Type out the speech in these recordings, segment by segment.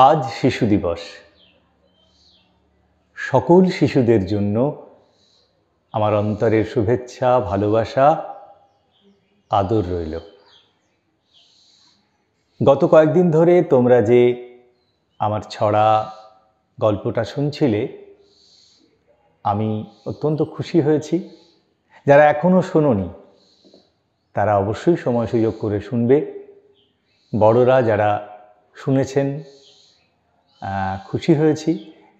আজ শিশু দিবস। সকল শিশুদের জন্য আমার অন্তরের শুভেচ্ছা, ভালোবাসা, আদর রইল। গত কয়েকদিন ধরে তোমরা যে আমার ছড়া গল্পটা শুনছিলে, আমি অত্যন্ত খুশি হয়েছি। যারা এখনও শোনোনি তারা অবশ্যই সময় সুযোগ করে শুনবে। বড়রা যারা শুনেছেন খুশি হয়েছি,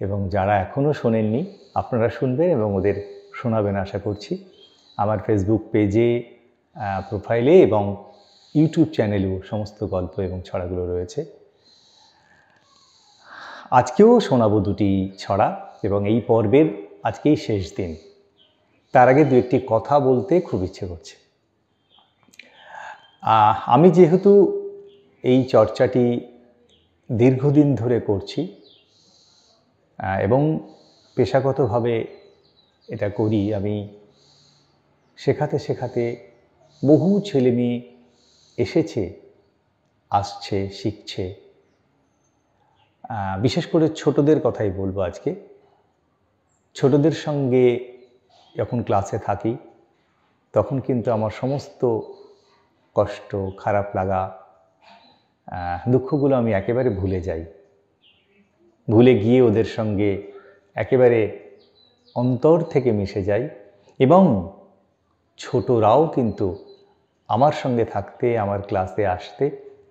এবং যারা এখনও শোনেননি আপনারা শুনবেন এবং ওদের শোনাবেন আশা করছি। আমার ফেসবুক পেজে, প্রোফাইলে এবং ইউটিউব চ্যানেলেও সমস্ত গল্প এবং ছড়াগুলো রয়েছে। আজকেও শোনাবো দুটি ছড়া এবং এই পর্বের আজকেই শেষ দিন। তার আগে দু একটি কথা বলতে খুব ইচ্ছে করছে। আমি যেহেতু এই চর্চাটি দীর্ঘদিন ধরে করছি এবং পেশাগতভাবে এটা করি, আমি শেখাতে শেখাতে বহু ছেলে মেয়ে এসেছে, আসছে, শিখছে। বিশেষ করে ছোটদের কথাই বলবো আজকে। ছোটদের সঙ্গে যখন ক্লাসে থাকি তখন কিন্তু আমার সমস্ত কষ্ট, খারাপ লাগা, দুঃখগুলো আমি একেবারে ভুলে যাই। ভুলে গিয়ে ওদের সঙ্গে একেবারে অন্তর থেকে মিশে যাই এবং ছোটরাও কিন্তু আমার সঙ্গে থাকতে, আমার ক্লাসে আসতে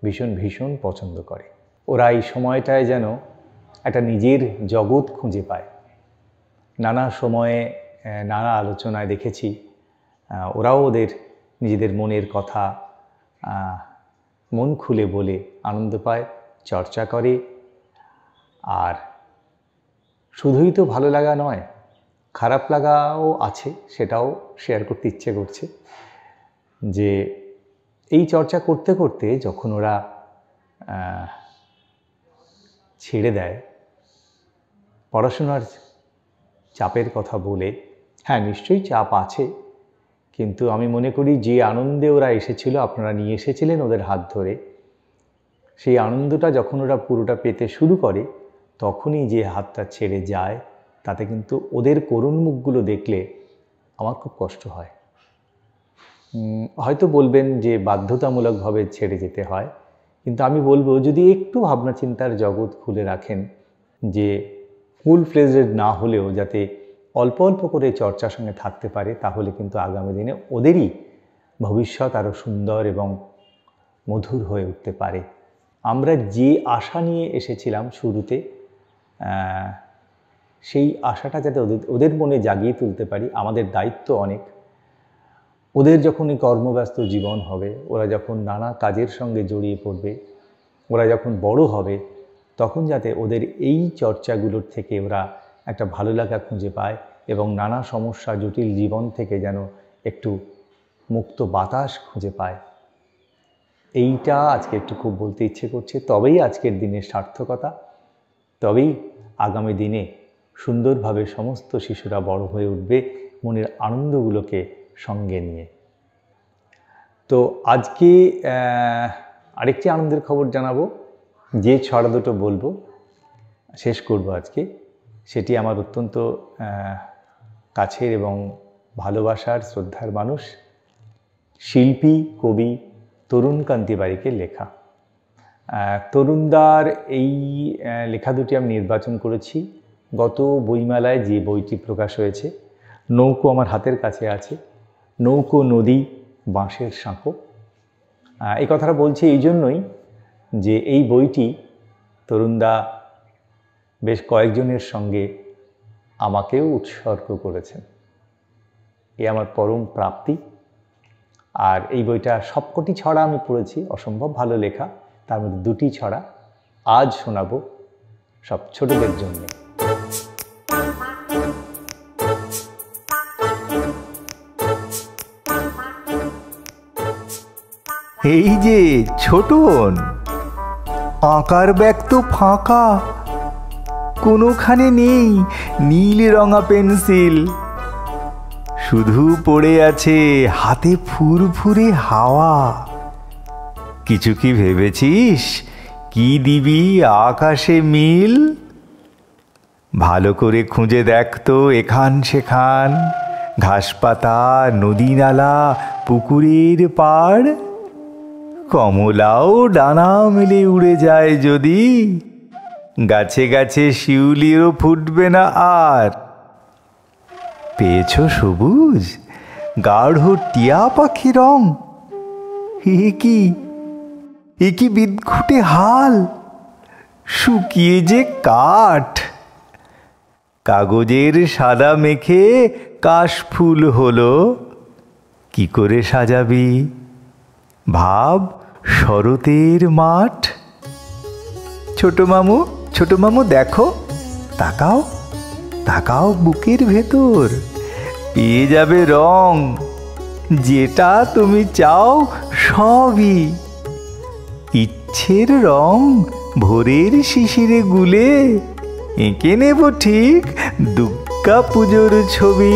ভীষণ ভীষণ পছন্দ করে। ওরা এই সময়টায় যেন একটা নিজের জগৎ খুঁজে পায়। নানা সময়ে নানা আলোচনায় দেখেছি ওরাও ওদের নিজেদের মনের কথা মন খুলে বলে আনন্দ পায়, চর্চা করে। আর শুধুই তো ভালো লাগা নয়, খারাপ লাগাও আছে, সেটাও শেয়ার করতে ইচ্ছে করছে। যে এই চর্চা করতে করতে যখন ওরা ছেড়ে দেয়, পড়াশোনার চাপের কথা বলে, হ্যাঁ নিশ্চয়ই চাপ আছে, কিন্তু আমি মনে করি যে আনন্দে ওরা এসেছিল, আপনারা নিয়ে এসেছিলেন ওদের হাত ধরে, সেই আনন্দটা যখন ওরা পুরোটা পেতে শুরু করে তখনই যে হাতটা ছেড়ে যায়, তাতে কিন্তু ওদের করুণ মুখগুলো দেখলে আমার খুব কষ্ট হয়। হয়তো বলবেন যে বাধ্যতামূলকভাবে ছেড়ে যেতে হয়, কিন্তু আমি বলবো যদি একটু ভাবনা চিন্তার জগৎ খুলে রাখেন, যে ফুল ফ্লেজড না হলেও যাতে অল্প অল্প করে চর্চার সঙ্গে থাকতে পারে, তাহলে কিন্তু আগামী দিনে ওদেরই ভবিষ্যৎ আরও সুন্দর এবং মধুর হয়ে উঠতে পারে। আমরা যে আশা নিয়ে এসেছিলাম শুরুতে, সেই আশাটা যাতে ওদের মনে জাগিয়ে তুলতে পারি, আমাদের দায়িত্ব অনেক। ওদের যখন এই কর্মব্যস্ত জীবন হবে, ওরা যখন নানা কাজের সঙ্গে জড়িয়ে পড়বে, ওরা যখন বড় হবে, তখন যাতে ওদের এই চর্চাগুলোর থেকে ওরা একটা ভালো লাগা খুঁজে পায় এবং নানা সমস্যা, জটিল জীবন থেকে যেন একটু মুক্ত বাতাস খুঁজে পায়। এইটা আজকে একটু খুব বলতে ইচ্ছে করছে। তবেই আজকের দিনের সার্থকতা, তবেই আগামী দিনে সুন্দরভাবে সমস্ত শিশুরা বড় হয়ে উঠবে মনের আনন্দগুলোকে সঙ্গে নিয়ে। তো আজকে আরেকটি আনন্দের খবর জানাবো। যে ছড়া দুটো বলবো, শেষ করব আজকে, সেটি আমার অত্যন্ত কাছের এবং ভালোবাসার, শ্রদ্ধার মানুষ, শিল্পী, কবি তরুণ কান্তি বারিকের লেখা। তরুণদার এই লেখা দুটি আমি নির্বাচন করেছি গত বইমেলায় যে বইটি প্রকাশ হয়েছে। নৌকো আমার হাতের কাছে আছে, নৌকো, নদী, বাঁশের সাঁকো। এই কথাটা বলছি এই জন্যই যে এই বইটি তরুণদা বেশ কয়েকজনের সঙ্গে আমাকেও উৎসর্গ করেছেন। এ আমার পরম প্রাপ্তি। আর এই বইটা সবকটি ছড়া আমি পড়েছি, অসম্ভব ভালো লেখা। তার মধ্যে দুটি ছড়া আজ শোনাবো সব ছোটদের জন্য। এই যে ছোটন, আঁকার ব্যাগ তো ফাঁকা, কোনোখানে নেই নীল রঙা পেন্সিল, শুধু পড়ে আছে হাতে ফুরফুরে হাওয়া। কিছু কি ভেবেছিস কি দিবি আকাশে মিল? ভালো করে খুঁজে দেখতো এখান সেখান, ঘাসপাতা, নদী নালা, পুকুরের পাড়। কমলাও ডানা মেলে উড়ে যায় যদি, গাছে গাছে শিউলিও ফুটবে না আর। পেয়েছ সবুজ গাঢ় টিয়া পাখি রং? এ কি বিদঘুটে হাল, শুকিয়ে যে কাঠ। কাগজের সাদা মেখে কাশফুল হলো, কি করে সাজাবি ভাব শরতের মাঠ। ছোট মামু দেখো, তাকাও তাকাও বুকের ভেতর, পেয়ে যাবে রং, যেটা তুমি চাও সবই। ইচ্ছের রং ভোরের শিশিরে গুলে, এঁকে নেব ঠিক দুর্গা পুজোর ছবি।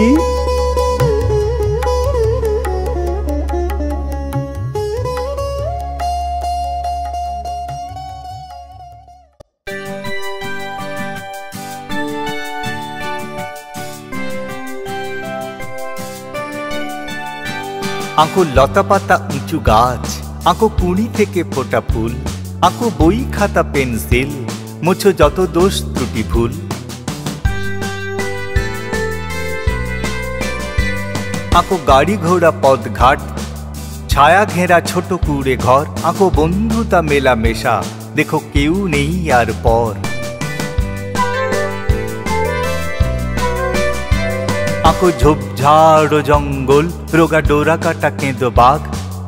আঁকো লতা পাতা উঁচু গাছ, আঁকো কুঁড়ি থেকে ফোটা ফুল, আঁকো বই খাতা পেন্সিল, মুছো যত দোষ ত্রুটি ভুল। আঁকো গাড়ি ঘোড়া পথ ঘাট, ছায়া ঘেরা ছোট কুঁড়ে ঘর, আঁকো বন্ধুতা মেলা মেশা, দেখো কেউ নেই আর পর। আঁকো ঝোপঝাড় জঙ্গল, রোগা ডোরা কাটা কেঁদো বাঘ,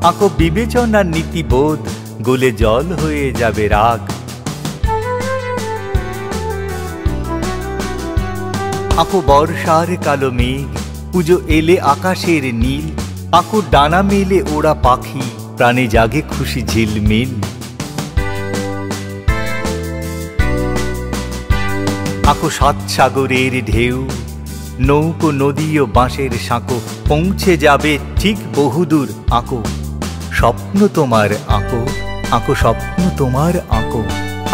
আঁকো বিবেচনা নীতিবোধ, গলে জল হয়ে যাবে রাগ। আঁকো বর্ষার কালো মেঘ, পুজো এলে আকাশের নীল, আঁকো ডানা মেলে ওড়া পাখি, প্রাণে জাগে খুশি ঝিলমিল। আঁকো সাত সাগরের ঢেউ, নৌকো নদী ও বাঁশের সাঁকো, পৌঁছে যাবে ঠিক বহুদূর। আঁকো স্বপ্ন তোমার, আঁকো আঁকো স্বপ্ন তোমার, আঁকো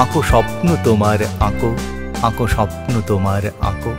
আঁকো স্বপ্ন তোমার, আঁকো আঁকো স্বপ্ন তোমার, আঁকো।